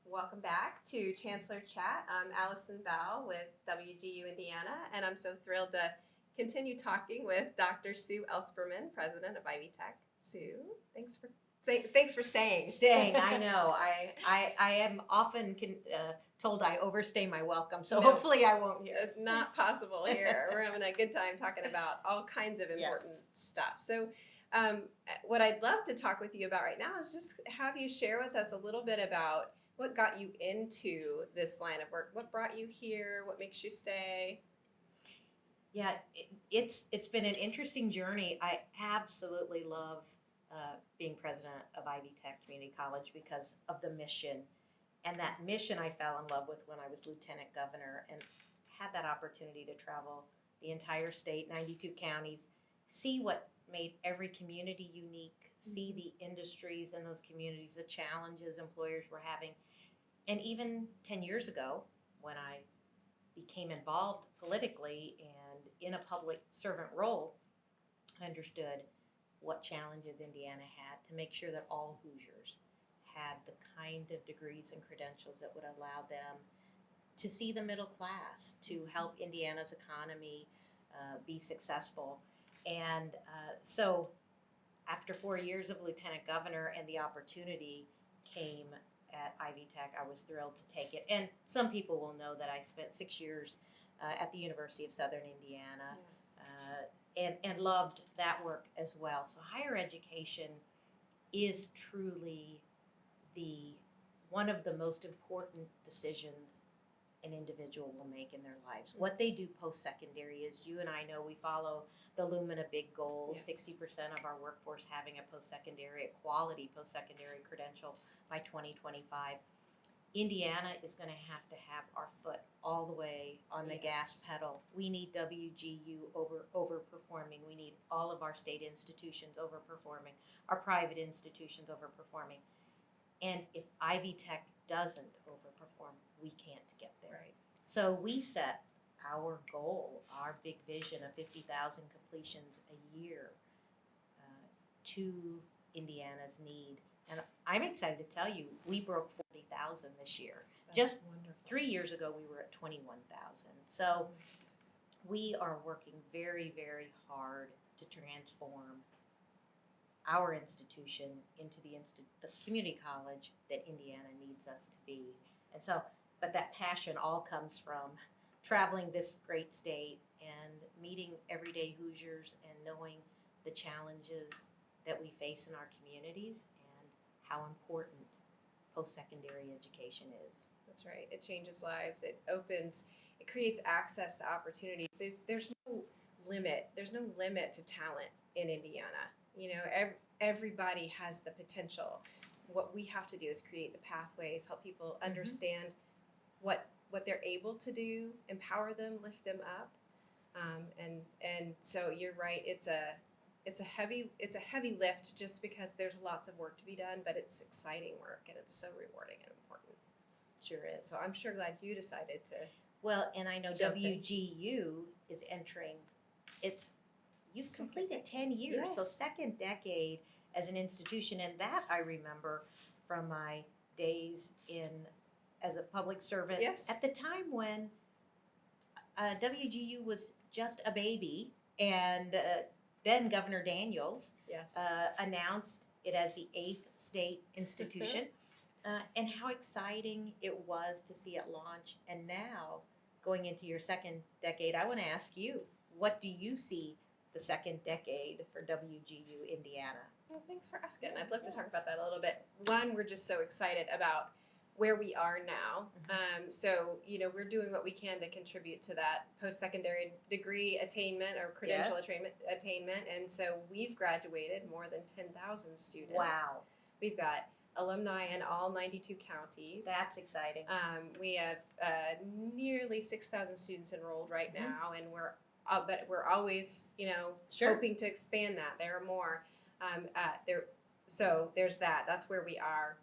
Welcome back to Chancellor Chat. I'm Alison with WGU Indiana, and I'm so thrilled to continue talking with Dr. Sue Ellspermann, president of Ivy Tech. Sue, thanks for staying. Staying, I know. I am often told I overstay my welcome, so No. hopefully I won't hear. Not possible here. We're having a good time talking about all kinds of important stuff. So, what I'd love to talk with you about right now is just have you share with us a little bit about what got you into this line of work. What brought you here? What makes you stay? Yeah, it's been an interesting journey. I absolutely love being president of Ivy Tech Community College because of the mission. And that mission I fell in love with when I was lieutenant governor and had that opportunity to travel the entire state, 92 counties, see what made every community unique, see the industries in those communities, the challenges employers were having. And even 10 years ago, when I became involved politically and in a public servant role, I understood what challenges Indiana had to make sure that all Hoosiers had the kind of degrees and credentials that would allow them to see the middle class, to help Indiana's economy be successful. And so after 4 years of lieutenant governor and the opportunity came at Ivy Tech, I was thrilled to take it. And some people will know that I spent 6 years at the University of Southern Indiana. Yes. And loved that work as well. So higher education is truly one of the most important decisions an individual will make in their lives. What they do post-secondary is, you and I know, we follow the Lumina big goals, Yes. 60% of our workforce having a post-secondary, a quality post-secondary credential by 2025. Indiana is going to have our foot all the way on the gas pedal. We need WGU overperforming. We need all of our state institutions overperforming, our private institutions overperforming. And if Ivy Tech doesn't overperform, we can't get there. Right. So we set our goal, our big vision of 50,000 completions a year to Indiana's need. And I'm excited to tell you, we broke 40,000 this year. That's Just wonderful. 3 years ago, we were at 21,000. So we are working very, very hard to transform our institution into the community college that Indiana needs us to be. And so, but that passion all comes from traveling this great state and meeting everyday Hoosiers and knowing the challenges that we face in our communities and how important post-secondary education is. That's right. It changes lives. It creates access to opportunities. There's no limit. There's no limit to talent in Indiana. You know, everybody has the potential. What we have to do is create the pathways, help people understand what they're able to do, empower them, lift them up. And so you're right. It's a heavy lift just because there's lots of work to be done, but it's exciting work and it's so rewarding and important. Sure is. So I'm sure glad you decided to. Well, and I know Jump in. WGU is entering you've completed 10 years, so Yes. second decade as an institution, and that I remember from my days as a public servant. Yes. At the time when WGU was just a baby, and then Governor Daniels Yes. announced it as the 8th state institution, and how exciting it was to see it launch. And now, going into your second decade, I want to ask you, what do you see the second decade for WGU Indiana? Well, thanks for asking. I'd love to talk about that a little bit. One, we're just so excited about where we are now. So, you know, we're doing what we can to contribute to that post-secondary degree attainment or credential attainment. And so we've graduated more than 10,000 students. Wow. We've got alumni in all 92 counties. That's exciting. We have nearly 6,000 students enrolled right now, and but we're always, you know, hoping to expand that. There are more. So there's that. That's where we are.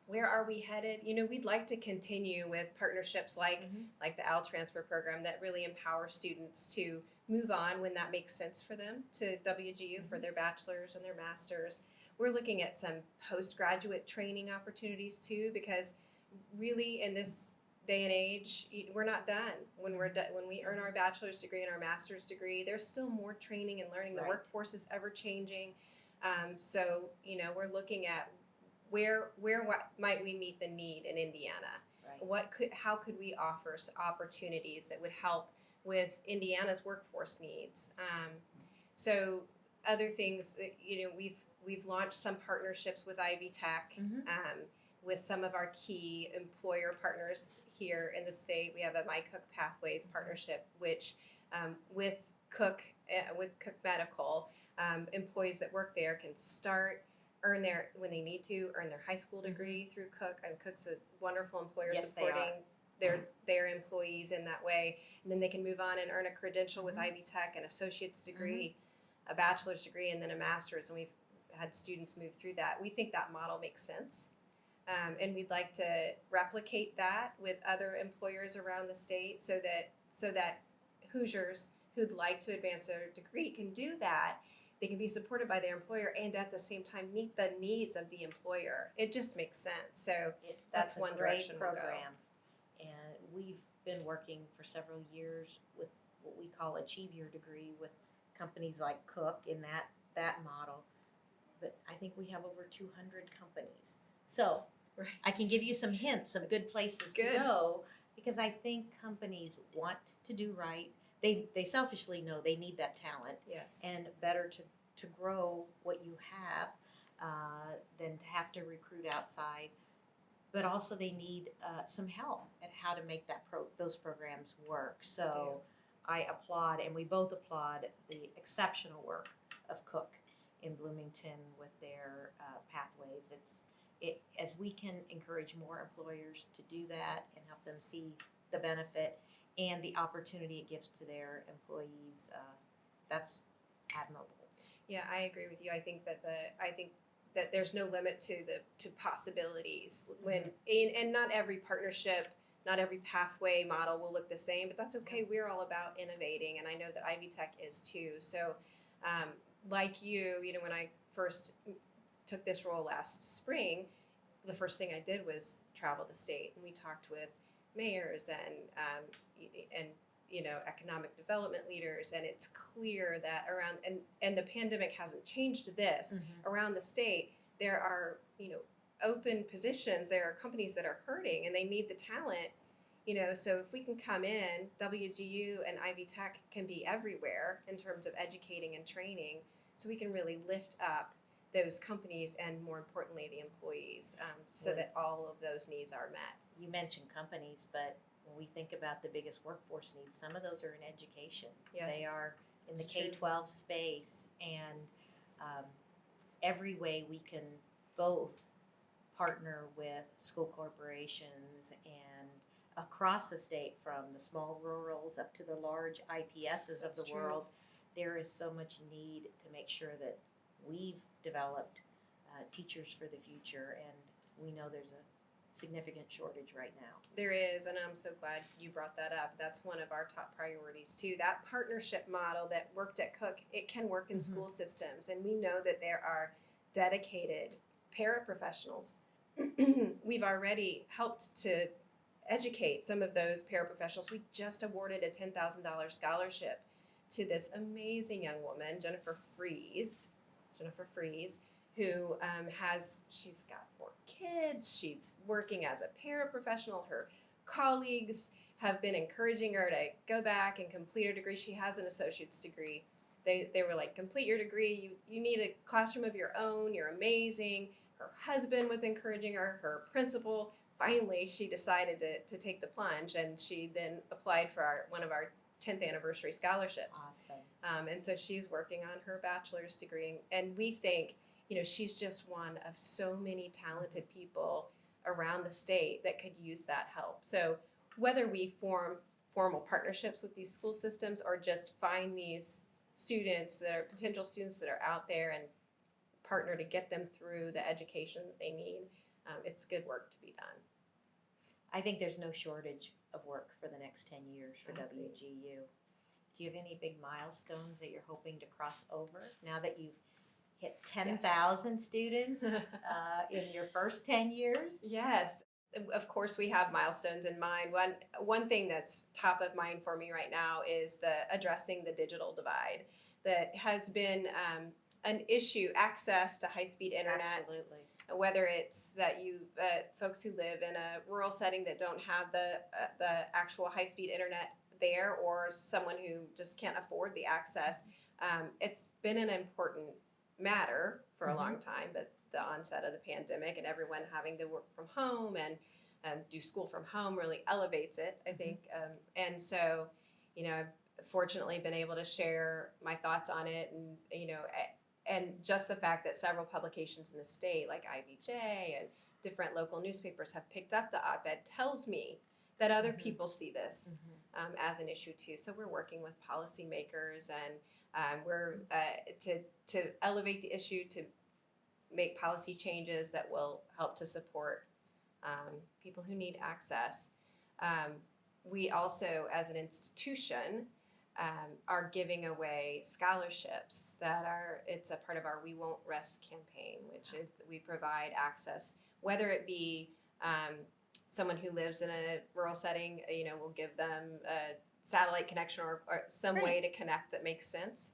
Where are we headed? You know, we'd like to continue with partnerships like the Al Transfer program that really empower students to move on when that makes sense for them to WGU for their bachelor's and their master's. We're looking at some postgraduate training opportunities too, because really in this day and age, we're not done. When when we earn our bachelor's degree and our master's degree, there's still more training and learning. The Right. workforce is ever changing. So we're looking at what might we meet the need in Indiana? Right. How could we offer opportunities that would help with Indiana's workforce needs? So other things that we've launched some partnerships with Ivy Tech, with some of our key employer partners here in the state. We have a My Cook Pathways partnership, which with Cook Medical, employees that work there can earn their when they need to earn their high school degree through Cook, and Cook's a wonderful employer Yes, supporting their employees in that way, and then they can move on and earn a credential with Ivy Tech, an associate's degree, a bachelor's degree, and then a master's, and we've had students move through that. We think that model makes sense, and we'd like to replicate that with other employers around the state, so that Hoosiers who'd like to advance their degree can do that. They can be supported by their employer and at the same time meet the needs of the employer. It just makes sense. So that's one direction we'll go. Program. And we've been working for several years with what we call Achieve Your Degree with companies like Cook in that model. But I think we have over 200 companies. So Right. I can give you some hints of good places to go, because I think companies want to do right. They selfishly know they need that talent. Yes. And better to grow what you have than to have to recruit outside. But also they need some help at how to make those programs work. So I applaud, and we both applaud, the exceptional work of Cook in Bloomington with their pathways. As we can encourage more employers to do that and help them see the benefit and the opportunity it gives to their employees, that's admirable. Yeah, I agree with you. I think that there's no limit to possibilities and not every partnership, not every pathway model will look the same, but that's okay. We're all about innovating, and I know that Ivy Tech is too. So, like you, when I first took this role last spring, the first thing I did was travel the state, and we talked with mayors and economic development leaders, and it's clear that and the pandemic hasn't changed this. Around the state there are open positions, there are companies that are hurting and they need the talent, so if we can come in, WGU and Ivy Tech can be everywhere in terms of educating and training, so we can really lift up those companies and, more importantly, the employees, so that all of those needs are met. You mentioned companies, but when we think about the biggest workforce needs, some of those are in education. Yes. They are in the It's true. K-12 space, and every way we can both partner with school corporations and across the state, from the small rurals up to the large IPSs That's of the true. world, there is so much need to make sure that we've developed teachers for the future, and we know there's a significant shortage right now. There is, and I'm so glad you brought that up. That's one of our top priorities too. That partnership model that worked at Cook, it can work in school systems, and we know that there are dedicated paraprofessionals. We've already helped to educate some of those paraprofessionals. We just awarded a $10,000 scholarship to this amazing young woman, Jennifer Fries, who she's got 4 kids. She's working as a paraprofessional. Her colleagues have been encouraging her to go back and complete her degree. She has an associate's degree. They were like, complete your degree. You need a classroom of your own. You're amazing. Her husband was encouraging her. Her principal. Finally, she decided to take the plunge, and she then applied for one of our 10th anniversary scholarships. Awesome. And so she's working on her bachelor's degree, and we think, she's just one of so many talented people around the state that could use that help. So whether we form formal partnerships with these school systems or just find these students that are potential students that are out there and partner to get them through the education that they need, it's good work to be done. I think there's no shortage of work for the next 10 years for WGU. Do you have any big milestones that you're hoping to cross over now that you've hit 10,000 students in your first 10 years? Yes. of course, we have milestones in mind. One thing that's top of mind for me right now is the addressing the digital divide that has been an issue. Access to high-speed internet, Absolutely. whether it's that you folks who live in a rural setting that don't have the actual high-speed internet there, or someone who just can't afford the access. It's been an important matter for a long time, but the onset of the pandemic and everyone having to work from home and do school from home really elevates it, I think. And so, I've fortunately been able to share my thoughts on it, and just the fact that several publications in the state, like IBJ and different local newspapers, have picked up the op-ed tells me that other people see this as an issue too. So we're working with policymakers, and we're to elevate the issue, to make policy changes that will help to support people who need access. We also, as an institution, are giving away scholarships it's a part of our We Won't Rest campaign, which is that we provide access, whether it be someone who lives in a rural setting, we'll give them a satellite connection or some way to connect that makes sense.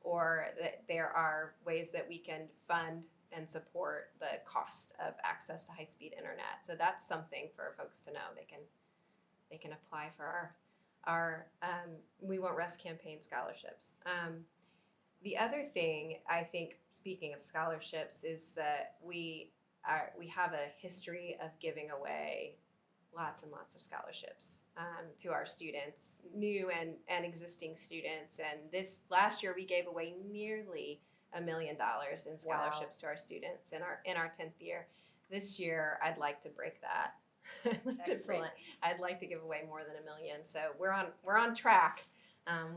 Or that there are ways that we can fund and support the cost of access to high-speed internet. So that's something for folks to know. They can apply for our We Won't Rest campaign scholarships. The other thing, I think, speaking of scholarships, is that we have a history of giving away lots and lots of scholarships to our students, new and existing students. And this last year, we gave away nearly $1 million in scholarships to our students in our 10th year. This year, I'd like to break that. Excellent. I'd like to give away more than $1 million. So we're on track.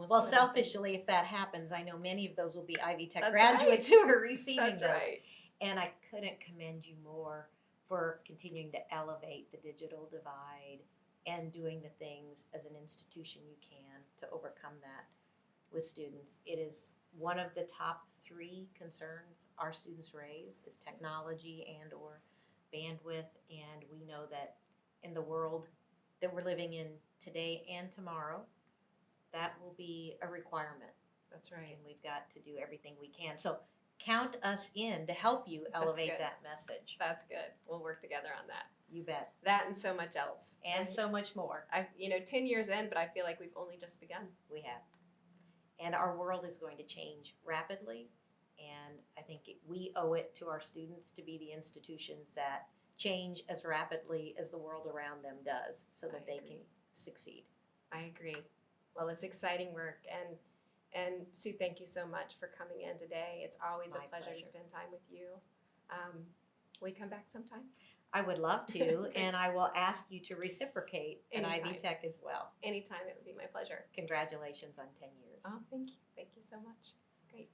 Well, selfishly, if that happens, I know many of those will be Ivy Tech That's graduates right. who are receiving That's those. right. And I couldn't commend you more for continuing to elevate the digital divide and doing the things as an institution you can to overcome that with students. It is one of the top 3 concerns our students raise is technology and or bandwidth, and we know that in the world that we're living in today and tomorrow, that will be a requirement. That's right. And we've got to do everything we can. So count us in to help you elevate that message. That's good. We'll work together on that. You bet. That and so much else. And so much more. 10 years in, but I feel like we've only just begun. We have. And our world is going to change rapidly. And I think we owe it to our students to be the institutions that change as rapidly as the world around them does so that they can succeed. I agree. Well, it's exciting work. And Sue, thank you so much for coming in today. It's always a pleasure to spend time with you. Will you come back sometime? I would love to, and I will ask you to reciprocate at Ivy Tech as well. Anytime, it would be my pleasure. Congratulations on 10 years. Oh, thank you. Thank you so much. Great.